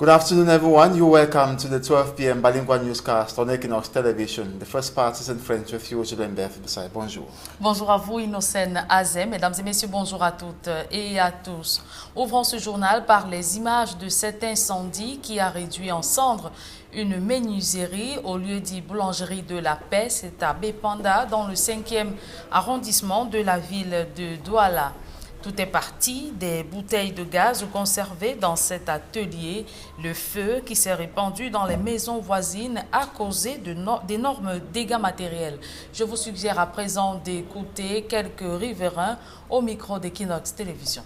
Good afternoon, everyone. You're welcome to the 12 p.m. bilingual newscast on Equinox Television. The first part is in French with you, Julien Beth. Bonjour. Bonjour à vous, Innocène Azem. Mesdames et messieurs, bonjour à toutes et à tous. Ouvrons ce journal par les images de cet incendie qui a réduit en cendres une menuiserie au lieu dit boulangerie de la paix. C'est à Bépanda, dans le 5e arrondissement de la ville de Douala. Tout est parti des bouteilles de gaz conservées dans cet atelier. Le feu qui s'est répandu dans les maisons voisines a causé d'énormes dégâts matériels. Je vous suggère à présent d'écouter quelques riverains au micro d'Equinox Télévision.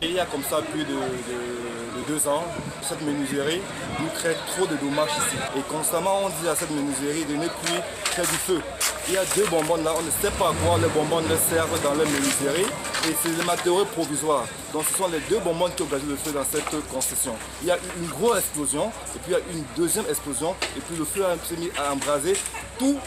Il y a comme ça plus de 2 ans, cette menuiserie nous crée trop de dommages ici. Et constamment on dit à cette menuiserie de ne plus faire du feu. Il y a 2 bonbonnes là, on ne sait pas à quoi les bonbonnes servent dans la menuiserie. Et c'est des matériaux provisoires. Donc ce sont les 2 bonbonnes qui ont gagné le feu dans cette concession. Il y a eu une grosse explosion, et puis il y a eu une deuxième explosion, et puis le feu s'est mis à embraser toute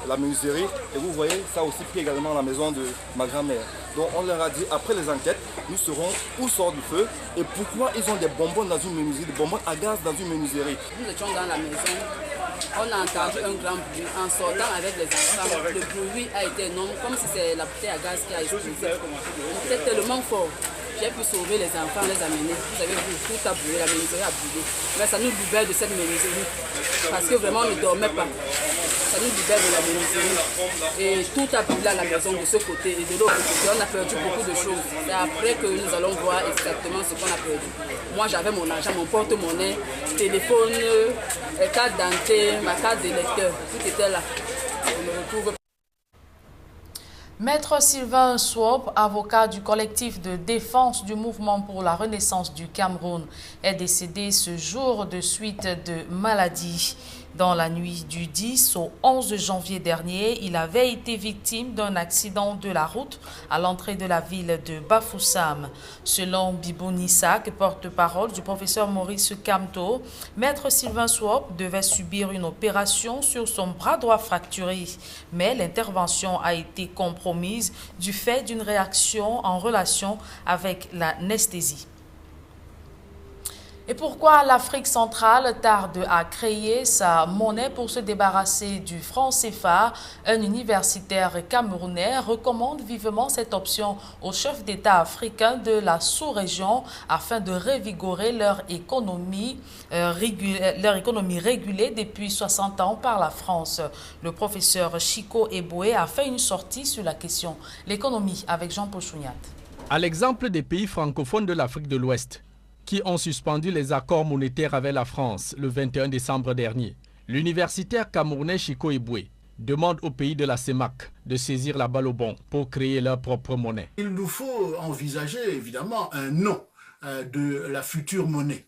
la menuiserie. Et vous voyez, ça a aussi pris également la maison de ma grand-mère. Donc on leur a dit, après les enquêtes, nous saurons où sort le feu et pourquoi ils ont des bonbonnes dans une menuiserie, des bonbonnes à gaz dans une menuiserie. Nous étions dans la maison, on a entendu un grand bruit. En sortant avec les enfants, le bruit a été énorme, comme si c'est la bouteille à gaz qui a explosé. C'était tellement fort. J'ai pu sauver les enfants, les amener. Vous avez vu, tout a brûlé, la menuiserie a brûlé. Mais ça nous libère de cette menuiserie. Parce que vraiment, on ne dormait pas. Ça nous libère de la menuiserie. Et tout a brûlé à la maison de ce côté et de l'autre côté. On a perdu beaucoup de choses. C'est après que nous allons voir exactement ce qu'on a perdu. Moi, j'avais mon argent, mon porte-monnaie, téléphone, carte d'identité, ma carte d'électeur. Tout était là. Je me retrouve. Maître Sylvain Swop, avocat du collectif de défense du mouvement pour la renaissance du Cameroun, est décédé ce jour de suite de maladie. Dans la nuit du 10 au 11 janvier dernier, il avait été victime d'un accident de la route à l'entrée de la ville de Bafoussam. Selon Bibou Nissak, porte-parole du professeur Maurice Kamto, Maître Sylvain Swop devait subir une opération sur son bras droit fracturé. Mais l'intervention a été compromise du fait d'une réaction en relation avec l'anesthésie. Et pourquoi l'Afrique centrale tarde à créer sa monnaie pour se débarrasser du franc CFA? Un universitaire camerounais recommande vivement cette option aux chefs d'État africains de la sous-région afin de revigorer leur économie régulée depuis 60 ans par la France. Le professeur Chico Eboué a fait une sortie sur la question. L'économie avec Jean-Paul Chouniat. À l'exemple des pays francophones de l'Afrique de l'Ouest, qui ont suspendu les accords monétaires avec la France le 21 décembre dernier, l'universitaire camerounais Chico Eboué demande aux pays de la CEMAC de saisir la balle au bond pour créer leur propre monnaie. Il nous faut envisager évidemment un nom de la future monnaie.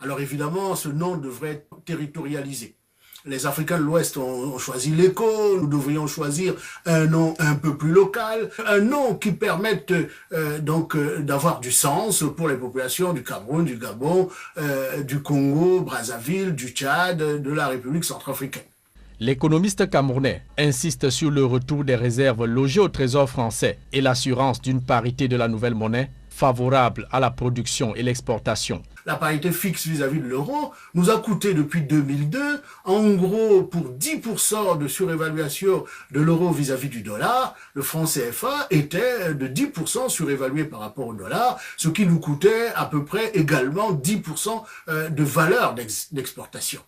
Alors évidemment, ce nom devrait être territorialisé. Les Africains de l'Ouest ont choisi l'écho, nous devrions choisir un nom un peu plus local, un nom qui permette d'avoir du sens pour les populations du Cameroun, du Gabon, du Congo, Brazzaville, du Tchad, de la République centrafricaine. L'économiste camerounais insiste sur le retour des réserves logées au Trésor français et l'assurance d'une parité de la nouvelle monnaie favorable à la production et l'exportation. La parité fixe vis-à-vis de l'euro nous a coûté depuis 2002, en gros, pour 10% de surévaluation de l'euro vis-à-vis du dollar, le franc CFA était de 10% surévalué par rapport au dollar, ce qui nous coûtait à peu près également 10% de valeur d'exportation.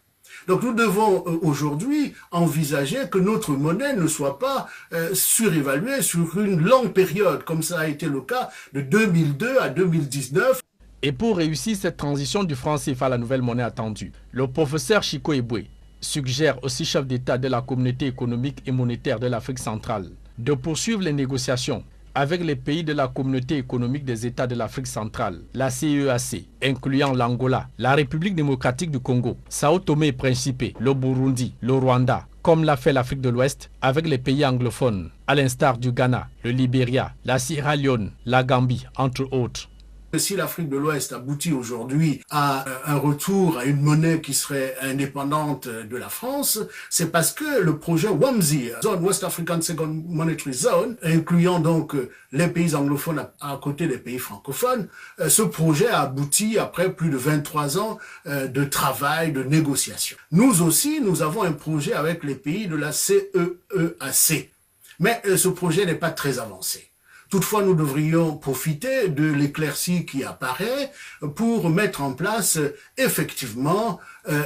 Donc nous devons aujourd'hui envisager que notre monnaie ne soit pas surévaluée sur une longue période, comme ça a été le cas de 2002 à 2019. Et pour réussir cette transition du franc CFA à la nouvelle monnaie attendue, le professeur Chico Eboué suggère aussi chefs d'État de la communauté économique et monétaire de l'Afrique centrale de poursuivre les négociations avec les pays de la communauté économique des États de l'Afrique centrale, la CEAC, incluant l'Angola, la République démocratique du Congo, Sao Tomé et Principe, le Burundi, le Rwanda, comme l'a fait l'Afrique de l'Ouest avec les pays anglophones, à l'instar du Ghana, le Libéria, la Sierra Leone, la Gambie, entre autres. Si l'Afrique de l'Ouest aboutit aujourd'hui à un retour à une monnaie qui serait indépendante de la France, c'est parce que le projet WAMSI, Zone West African Second Monetary Zone, incluant donc les pays anglophones à côté des pays francophones, ce projet a abouti après plus de 23 ans de travail, de négociation. Nous aussi, nous avons un projet avec les pays de la CEEAC, mais ce projet n'est pas très avancé. Toutefois, nous devrions profiter de l'éclaircie qui apparaît pour mettre en place effectivement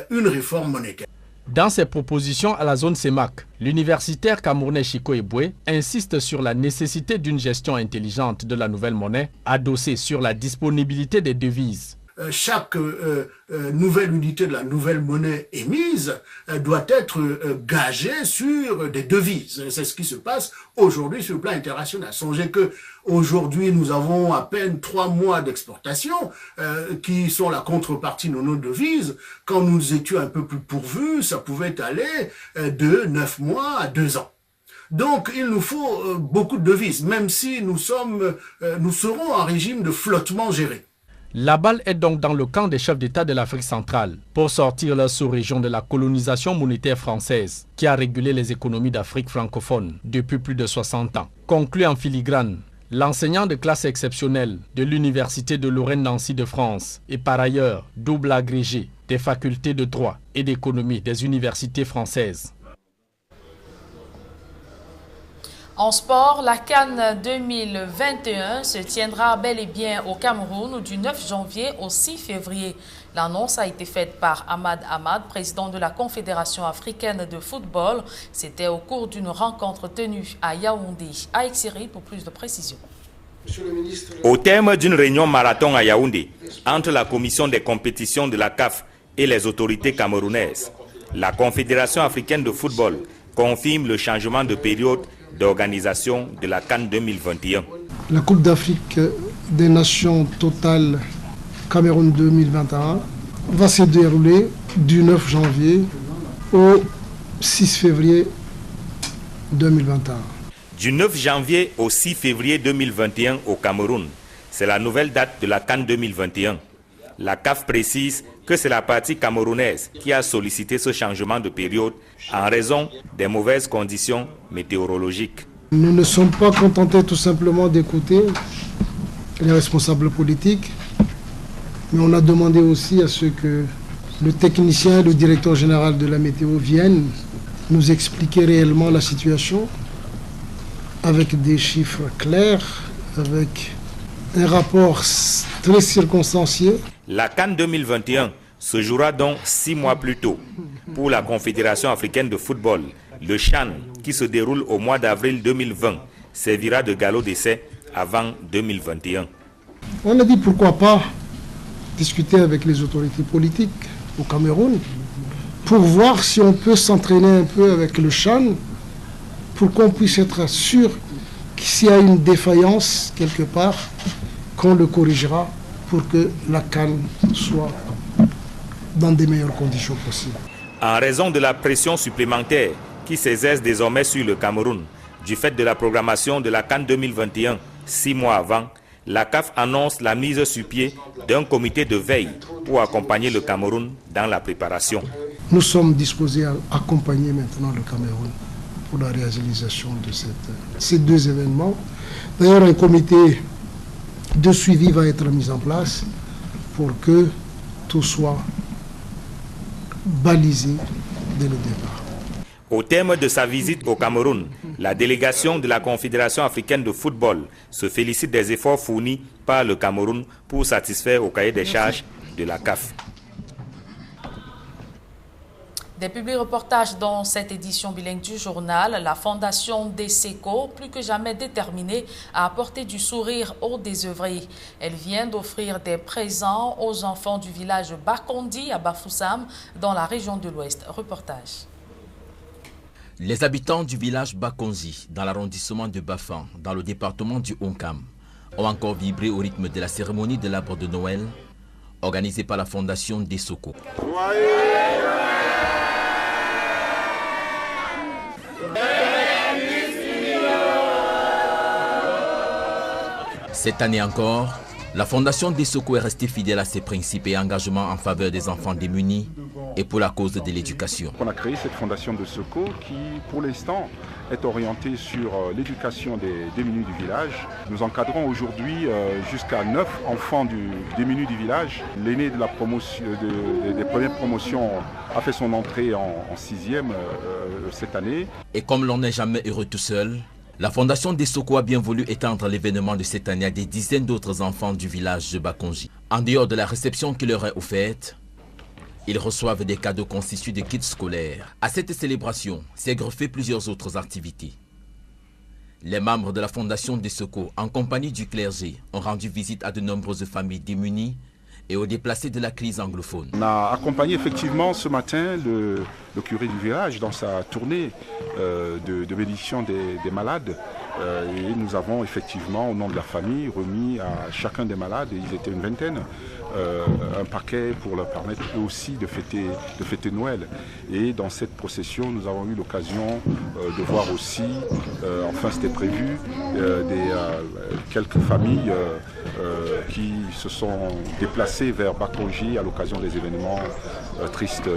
une réforme monétaire. Dans ses propositions à la zone CEMAC, l'universitaire camerounais Chico Eboué insiste sur la nécessité d'une gestion intelligente de la nouvelle monnaie, adossée sur la disponibilité des devises. Chaque nouvelle unité de la nouvelle monnaie émise doit être gagée sur des devises. C'est ce qui se passe aujourd'hui sur le plan international. Songez que aujourd'hui nous avons à peine 3 mois d'exportation qui sont la contrepartie de nos devises. Quand nous étions un peu plus pourvus, ça pouvait aller de 9 mois à 2 ans. Donc, il nous faut beaucoup de devises, même si nous serons en régime de flottement géré. La balle est donc dans le camp des chefs d'État de l'Afrique centrale pour sortir leur sous-région de la colonisation monétaire française qui a régulé les économies d'Afrique francophone depuis plus de 60 ans. Conclut en filigrane, l'enseignant de classe exceptionnelle de l'Université de Lorraine-Nancy de France et par ailleurs double agrégé des facultés de droit et d'économie des universités françaises. En sport, la CAN 2021 se tiendra bel et bien au Cameroun du 9 janvier au 6 février. L'annonce a été faite par Ahmad Ahmad, président de la Confédération africaine de football. C'était au cours d'une rencontre tenue à Yaoundé. Aïk Cyril pour plus de précisions. Au terme d'une réunion marathon à Yaoundé, entre la commission des compétitions de la CAF et les autorités camerounaises, la Confédération africaine de football confirme le changement de période d'organisation de la CAN 2021. La Coupe d'Afrique des Nations Total Cameroun 2021 va se dérouler du 9 janvier au 6 février 2021. Du 9 janvier au 6 février 2021 au Cameroun, c'est la nouvelle date de la CAN 2021. La CAF précise que c'est la partie camerounaise qui a sollicité ce changement de période en raison des mauvaises conditions météorologiques. Nous ne sommes pas contentés tout simplement d'écouter les responsables politiques, mais on a demandé aussi à ce que le technicien et le directeur général de la météo viennent nous expliquer réellement la situation avec des chiffres clairs, avec un rapport très circonstancié. La CAN 2021 se jouera donc 6 mois plus tôt. Pour la Confédération africaine de football, le CHAN, qui se déroule au mois d'avril 2020, servira de galop d'essai avant 2021. On a dit pourquoi pas discuter avec les autorités politiques au Cameroun pour voir si on peut s'entraîner un peu avec le CHAN pour qu'on puisse être sûr que s'il y a une défaillance quelque part, qu'on le corrigera pour que la CAN soit dans des meilleures conditions possibles. En raison de la pression supplémentaire qui s'exerce désormais sur le Cameroun, du fait de la programmation de la CAN 2021, 6 mois avant, la CAF annonce la mise sur pied d'un comité de veille pour accompagner le Cameroun dans la préparation. Nous sommes disposés à accompagner maintenant le Cameroun pour la réalisation de ces 2 événements. D'ailleurs, un comité de suivi va être mis en place pour que tout soit balisé dès le départ. Au terme de sa visite au Cameroun, la délégation de la Confédération africaine de football se félicite des efforts fournis par le Cameroun pour satisfaire au cahier des charges de la CAF. Des publi-reportages dans cette édition bilingue du journal, la Fondation Desseco, plus que jamais déterminée à apporter du sourire aux désœuvrés. Elle vient d'offrir des présents aux enfants du village Bakondi à Bafoussam, dans la région de l'Ouest. Reportage. Les habitants du village Bakonzi, dans l'arrondissement de Bafan, dans le département du Onkam, ont encore vibré au rythme de la cérémonie de l'arbre de Noël, organisée par la Fondation Desseco. Cette année encore, La Fondation Dessoko est restée fidèle à ses principes et engagements en faveur des enfants démunis et pour la cause de l'éducation. On a créé cette Fondation Dessoko qui, pour l'instant, est orientée sur l'éducation des démunis du village. Nous encadrons aujourd'hui jusqu'à 9 enfants démunis du village. L'aîné de la promotion, des premières promotions a fait son entrée en 6e cette année. Et comme l'on n'est jamais heureux tout seul, la Fondation Dessoko a bien voulu étendre l'événement de cette année à des dizaines d'autres enfants du village de Bakonji. En dehors de la réception qui leur est offerte, ils reçoivent des cadeaux constitués de kits scolaires. À cette célébration s'est greffé plusieurs autres activités. Les membres de la Fondation Dessoko, en compagnie du clergé, ont rendu visite à de nombreuses familles démunies et aux déplacés de la crise anglophone. On a accompagné effectivement ce matin le curé du village dans sa tournée de bénédiction des malades. Et nous avons effectivement, au nom de la famille, remis à chacun des malades, ils étaient une vingtaine, un paquet pour leur permettre eux aussi de fêter Noël. Et dans cette procession, nous avons eu l'occasion de voir aussi, enfin c'était prévu, quelques familles qui se sont déplacées vers Bakonji à l'occasion des événements tristes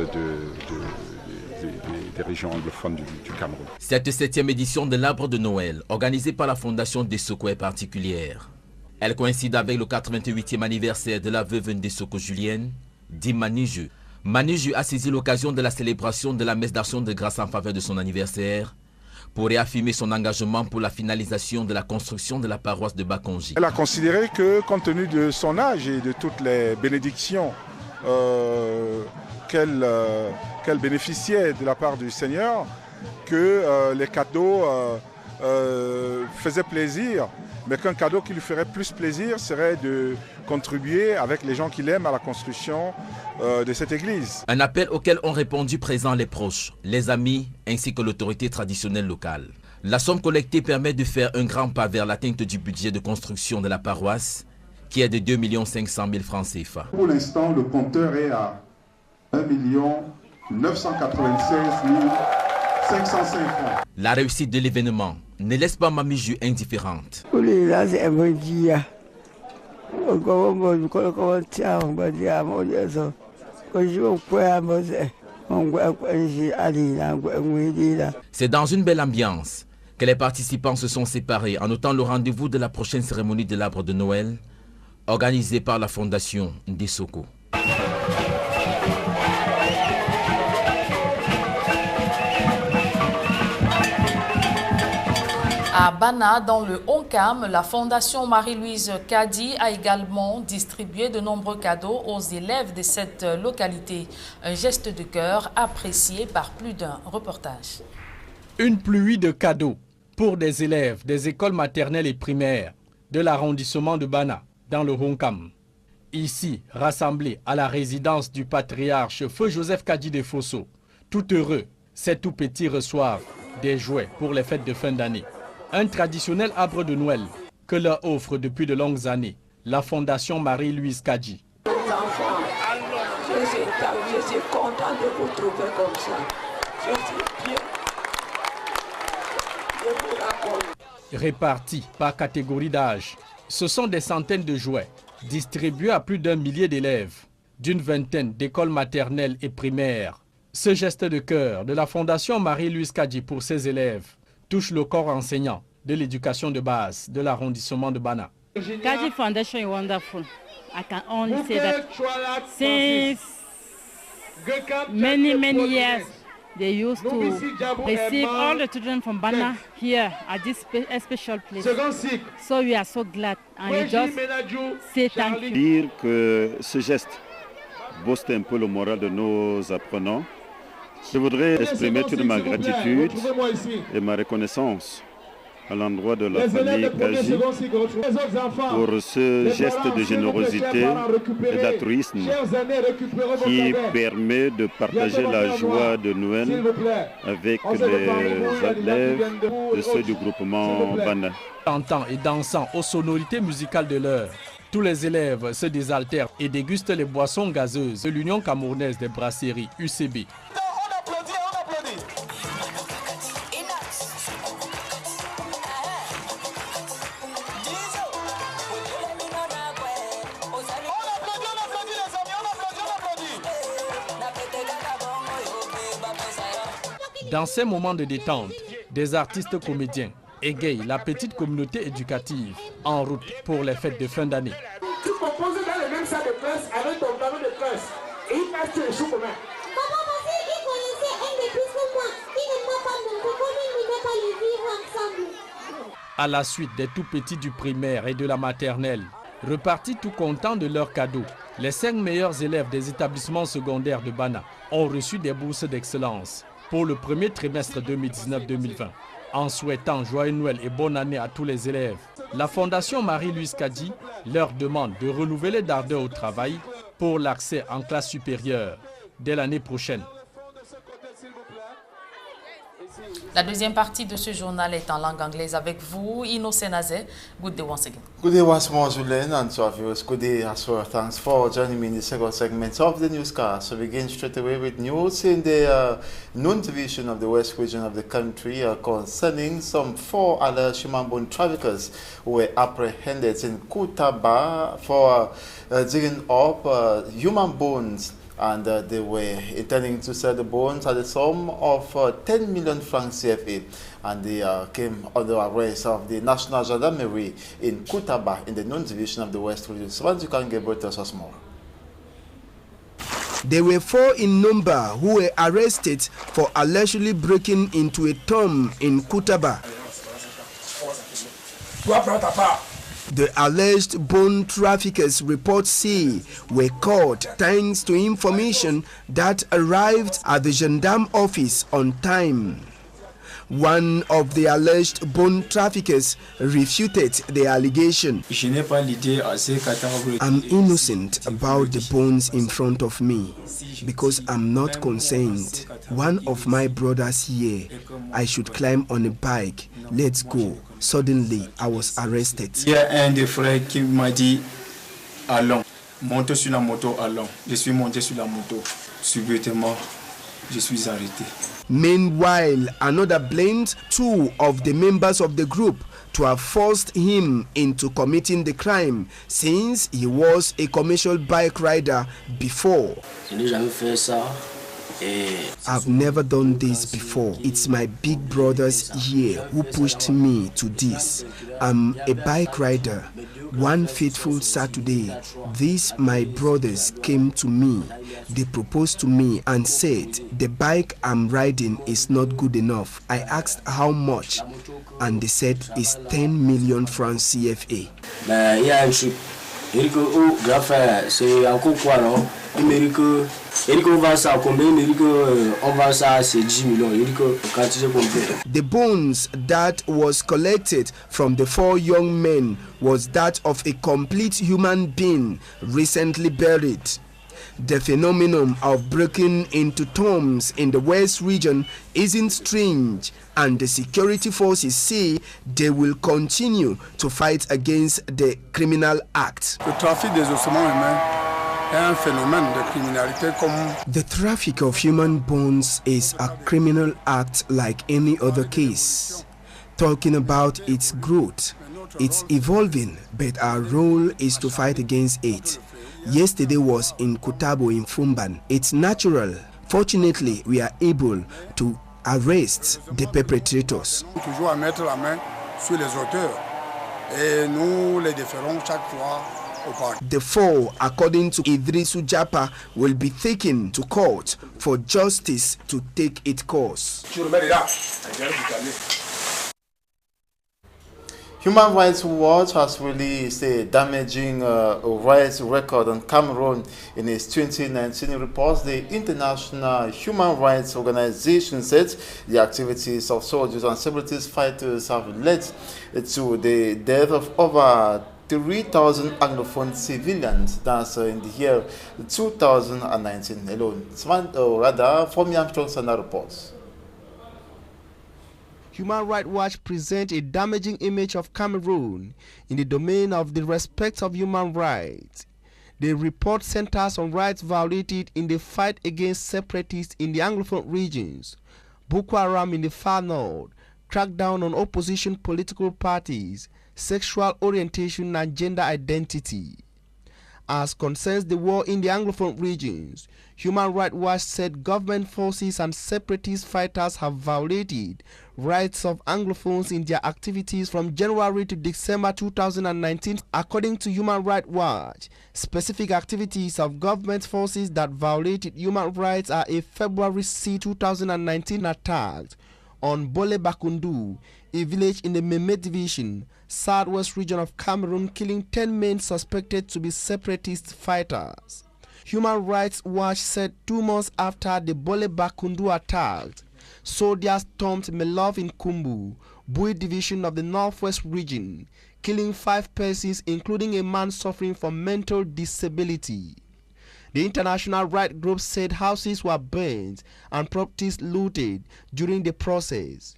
des régions anglophones du Cameroun. Cette 7e édition de l'Arbre de Noël, organisée par la Fondation Dessoko, est particulière. Elle coïncide avec le 88e anniversaire de la veuve Dessoko Julienne, dit Maniju. Maniju a saisi l'occasion de la célébration de la messe d'action de grâce en faveur de son anniversaire pour réaffirmer son engagement pour la finalisation de la construction de la paroisse de Bakonji. Elle a considéré que, compte tenu de son âge et de toutes les bénédictions qu'elle bénéficiait de la part du Seigneur, que les cadeaux faisaient plaisir, mais qu'un cadeau qui lui ferait plus plaisir serait de contribuer avec les gens qu'il aime à la construction de cette église. Un appel auquel ont répondu présents les proches, les amis ainsi que l'autorité traditionnelle locale. La somme collectée permet de faire un grand pas vers l'atteinte du budget de construction de la paroisse qui est de 2 500 000 francs CFA. Pour l'instant, le compteur est à 1 996 505 francs. La réussite de l'événement ne laisse pas Mamiju indifférente. C'est dans une belle ambiance que les participants se sont séparés en notant le rendez-vous de la prochaine cérémonie de l'Arbre de Noël organisée par la Fondation Dessoko. À Bana, dans le Onkam, la Fondation Marie-Louise Kadi a également distribué de nombreux cadeaux aux élèves de cette localité. Un geste de cœur apprécié par plus d'un reportage. Une pluie de cadeaux pour des élèves des écoles maternelles et primaires de l'arrondissement de Bana, dans le Onkam. Ici, rassemblés à la résidence du patriarche Feu Joseph Kadi de Fosso, tout heureux, ces tout petits reçoivent des jouets pour les fêtes de fin d'année. Un traditionnel arbre de Noël que leur offre depuis de longues années la Fondation Marie-Louise Kadi. Les enfants, je suis content de vous trouver comme ça. Je suis bien. Je vous raconte. Répartis par catégorie d'âge, ce sont des centaines de jouets distribués à plus d'1 millier d'élèves d'une vingtaine d'écoles maternelles et primaires. Ce geste de cœur de la Fondation Marie-Louise Kadi pour ses élèves touche le corps enseignant de l'éducation de base de l'arrondissement de Bana. Kadi Foundation is wonderful. I can only say that since many years they used to receive all the children from Bana here at this special place. So we are so glad and we just say thank you. Dire que ce geste booste un peu le moral de nos apprenants. Je voudrais exprimer toute ma gratitude et ma reconnaissance à l'endroit de la famille Kaji pour ce geste de générosité et d'altruisme qui permet de partager la joie de Noël avec les élèves de ceux du groupement Bana. Chantant et dansant aux sonorités musicales de l'heure, tous les élèves se désaltèrent et dégustent les boissons gazeuses de l'Union camerounaise des brasseries UCB. Dans ces moments de détente, des artistes comédiens égayent la petite communauté éducative en route pour les fêtes de fin d'année. Tu composes dans le même salle de classe avec ton tableau de classe et il passe sur les choux communs. Maman, parce qu'il connaissait un de plus que moi, il ne m'a pas montré comment il ne peut pas les vivre ensemble. À la suite des tout petits du primaire et de la maternelle, repartis tout contents de leurs cadeaux, les 5 meilleurs élèves des établissements secondaires de Bana ont reçu des bourses d'excellence pour le premier trimestre 2019-2020. En souhaitant joyeux Noël et bonne année à tous les élèves, la Fondation Marie-Louise Kadi leur demande de renouveler d'ardeur au travail pour l'accès en classe supérieure dès l'année prochaine. La deuxième partie de ce journal est en langue anglaise avec vous, Ino Senazé. Good day once again. Good day once more, Julien, and to our viewers. Good day as well. Thanks for joining me in the second segment of the newscast. So we begin straight away with news in the noon division of the west region of the country concerning some 4 other human bone traffickers who were apprehended in Kutaba for digging up human bones. And they were intending to sell the bones at the sum of 10 million francs CFA. And they came under arrest of the National Gendarmerie in Kutaba in the known division of the West region. So once you can get both us more. There were 4 in number who were arrested for allegedly breaking into a tomb in Kutaba. The alleged bone traffickers, reports say, were caught thanks to information that arrived at the gendarme office on time. One of the alleged bone traffickers refuted the allegation. I'm innocent about the bones in front of me because I'm not concerned. One of my brothers here, I should climb on a bike. Let's go. Suddenly, I was arrested. Il y a un des frères qui m'a dit allons, monte sur la moto, allons. Je suis monté sur la moto. Subitement, je suis arrêté. Meanwhile, another blamed 2 of the members of the group to have forced him into committing the crime since he was a commercial bike rider before. Je n'ai jamais fait ça. I've never done this before. It's my big brothers here who pushed me to this. I'm a bike rider. One fateful Saturday, these my brothers came to me. They proposed to me and said, the bike I'm riding is not good enough. I asked how much, and they said it's 10 million francs CFA. The bones that was collected from the 4 young men was that of a complete human being recently buried. The phenomenon of breaking into tombs in the West region isn't strange, and the security forces say they will continue to fight against the criminal act. Le trafic des ossements humains est un phénomène de criminalité comme... The traffic of human bones is a criminal act like any other case. Talking about its growth, it's evolving, but our role is to fight against it. Yesterday was in Kutabo in Fumban. It's natural. Fortunately, we are able to arrest the perpetrators. Toujours à mettre la main sur les auteurs et nous les déférons chaque fois au parquet. The 4, according to Idrisu Japa, will be taken to court for justice to take its course. Human Rights Watch has released a damaging rights record on Cameroon in its 2019 report. The International Human Rights Organization said the activities of soldiers and separatist fighters have led to the death of over 3,000 Anglophone civilians. That's in the year 2019 alone. From Armstrong Standard reports. Human Rights Watch presents a damaging image of Cameroon in the domain of the respect of human rights. The report centers on rights violated in the fight against separatists in the Anglophone regions, Boko Haram in the far north, crackdown on opposition political parties, sexual orientation and gender identity. as concerns the war in the Anglophone regions. Human Rights Watch said government forces and separatist fighters have violated rights of Anglophones in their activities from January to December 2019. According to Human Rights Watch, specific activities of government forces that violated human rights are a February 2019 attack on Bole Bakundu, a village in the Meme division, southwest region of Cameroon, killing 10 men suspected to be separatist fighters. Human Rights Watch said 2 months after the Bole Bakundu attack, soldiers stormed Melov in Kumbu, Bui division of the northwest region, killing 5 persons, including a man suffering from mental disability. The international rights group said houses were burned and properties looted during the process.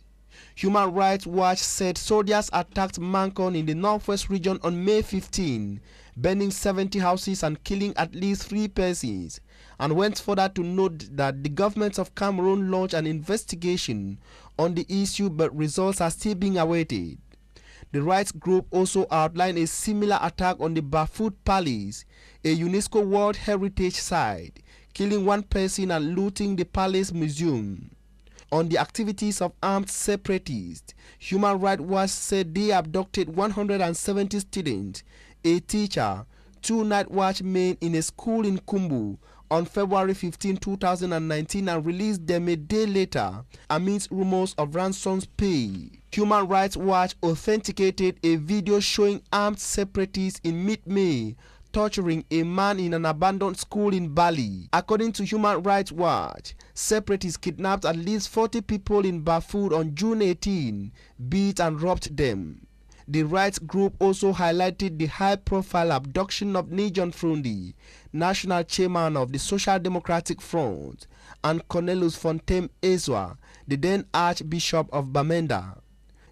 Human Rights Watch said soldiers attacked Mankon in the northwest region on May 15, burning 70 houses and killing at least 3 persons, and went further to note that the government of Cameroon launched an investigation on the issue, but results are still being awaited. The rights group also outlined a similar attack on the Bafut Palace, a UNESCO World Heritage Site, killing 1 person and looting the palace museum. On the activities of armed separatists, Human Rights Watch said they abducted 170 students, a teacher, 2 night watchmen in a school in Kumbu on February 15, 2019 and released them a day later amidst rumors of ransoms paid. Human Rights Watch authenticated a video showing armed separatists in mid-May torturing a man in an abandoned school in Bali. According to Human Rights Watch, separatists kidnapped at least 40 people in Bafut on June 18, beat and robbed them. The rights group also highlighted the high-profile abduction of Nijon Frundi, national chairman of the Social Democratic Front, and Cornelius Fontaine Ezwa, the then Archbishop of Bamenda.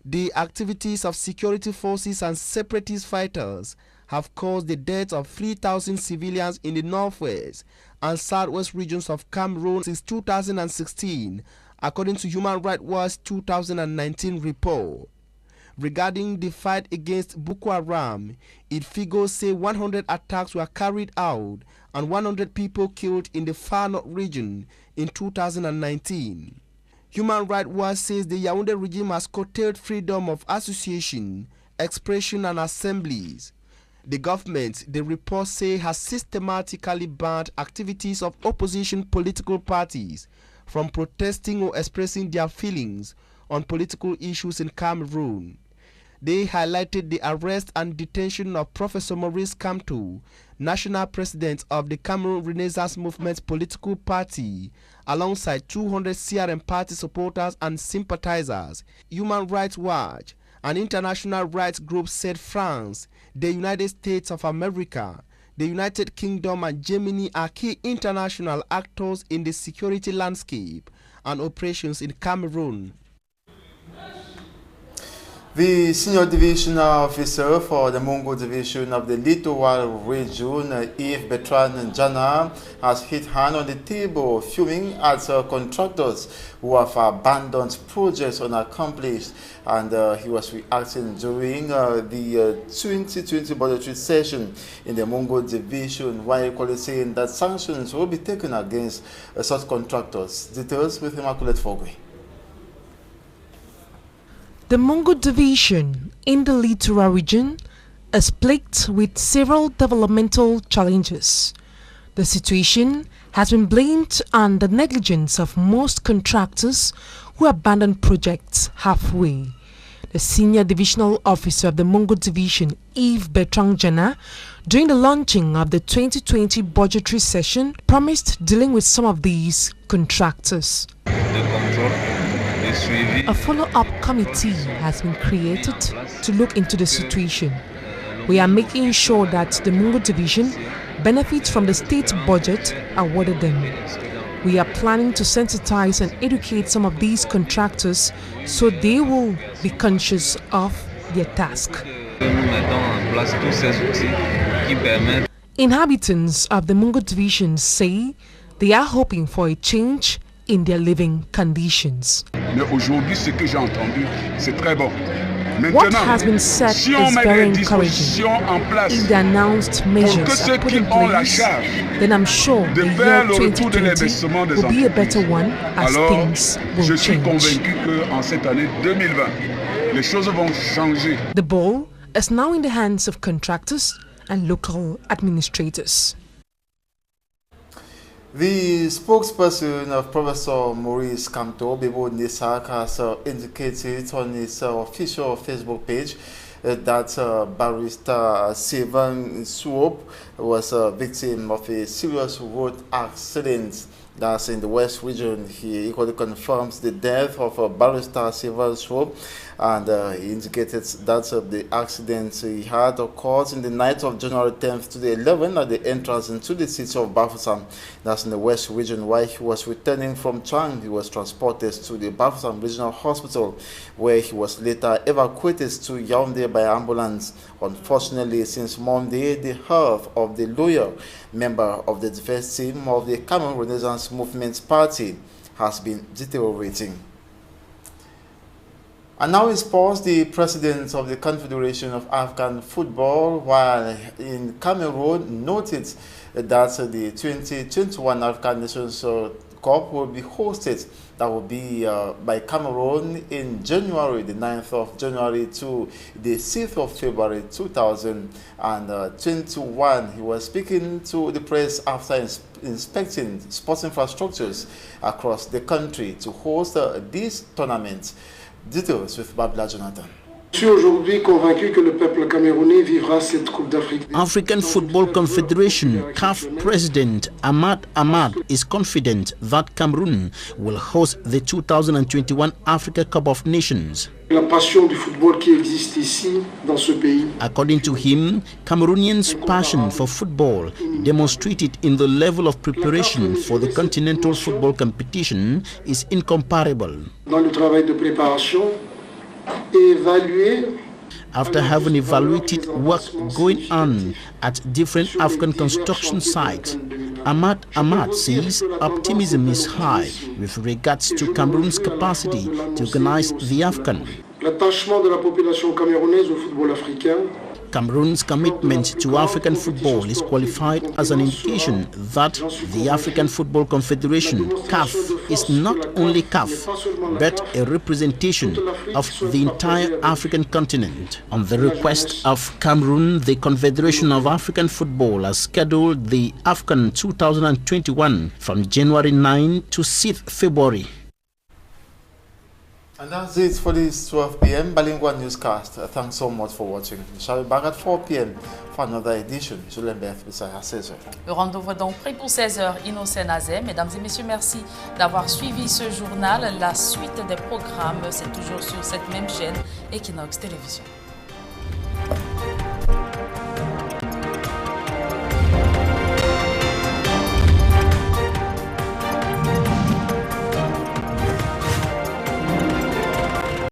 The activities of security forces and separatist fighters have caused the death of 3,000 civilians in the northwest and southwest regions of Cameroon since 2016, according to Human Rights Watch 2019 report. Regarding the fight against Boko Haram, its figures say 100 attacks were carried out and 100 people killed in the Far North region in 2019. Human Rights Watch says the Yaoundé regime has curtailed freedom of association, expression and assemblies. The government, the report says, has systematically banned activities of opposition political parties from protesting or expressing their feelings on political issues in Cameroon. They highlighted the arrest and detention of Professor Maurice Kamto, national president of the Cameroon Renaissance Movement political party, alongside 200 CRM party supporters and sympathizers. Human Rights Watch, an international rights group, said France, the United States of America, the United Kingdom and Germany are key international actors in the security landscape and operations in Cameroon. The senior division officer for the Mungo division of the Littoral region, Yves Bertrand Jana, has hit hand on the table, fuming at contractors who have abandoned projects unaccomplished, and he was reacting during the 2020 budgetary session in the Mungo division, while equally saying that sanctions will be taken against such contractors. Details with Immaculate Fogwe. The Mungo division in the Littoral region is plagued with several developmental challenges. The situation has been blamed on the negligence of most contractors who abandon projects halfway. The senior divisional officer of the Mungo division, Yves Bertrand Jana, during the launching of the 2020 budgetary session, promised dealing with some of these contractors. A follow-up committee has been created to look into the situation. We are making sure that the Mungo division benefits from the state budget awarded them. We are planning to sensitize and educate some of these contractors so they will be conscious of their task. Inhabitants of the Mungo division say they are hoping for a change in their living conditions. Mais aujourd'hui, ce que j'ai entendu, c'est très bon. What has been said is very encouraging. If the announced measures are put in place, then I'm sure the year 2020 will be a better one as things will change. The ball is now in the hands of contractors and local administrators. The spokesperson of Professor Maurice Kamto, Bebo Nisak, has indicated on his official Facebook page that barrister Sevan Swope was a victim of a serious road accident. That's in the West region. He equally confirms the death of barrister Sevan Swope, and he indicated that the accident he had occurred in the night of January 10th to the 11th at the entrance into the city of Bafoussam. That's in the West region. While he was returning from Trang, he was transported to the Bafoussam Regional Hospital, where he was later evacuated to Yaoundé by ambulance. Unfortunately, since Monday, the health of the lawyer, member of the defense team of the Cameroon Renaissance Movement Party, has been deteriorating. And now in sports, the president of the Confederation of African Football, while in Cameroon, noted that the 2021 African Nations Cup will be hosted. That will be by Cameroon in January, the 9th of January to the 6th of February 2021. He was speaking to the press after inspecting sports infrastructures across the country to host this tournament. Details with Babla Jonathan. Je suis aujourd'hui convaincu que le peuple camerounais vivra cette Coupe d'Afrique. African Football Confederation CAF President Ahmad Ahmad is confident that Cameroon will host the 2021 Africa Cup of Nations. La passion du football qui existe ici dans ce pays. According to him, Cameroonians' passion for football demonstrated in the level of preparation for the continental football competition is incomparable. Dans le travail de préparation, évaluer. After having evaluated work going on at different African construction sites, Ahmad Ahmad says optimism is high with regards to Cameroon's capacity to organize the AFCON. L'attachement de la population camerounaise au football africain. Cameroon's commitment to African football is qualified as an indication that the African Football Confederation, CAF, is not only CAF, but a representation of the entire African continent. On the request of Cameroon, the Confederation of African Football has scheduled the AFCON 2021 from January 9 to 6 February. And that's it for this 12 p.m. Bilingual Newscast. Thanks so much for watching. We shall be back at 4 p.m. for another edition. Je l'embête, à 16h. Le rendez-vous est donc pris pour 16h. Innocent Nazem. Mesdames et messieurs, merci d'avoir suivi ce journal. La suite des programmes, c'est toujours sur cette même chaîne, Equinox Télévision.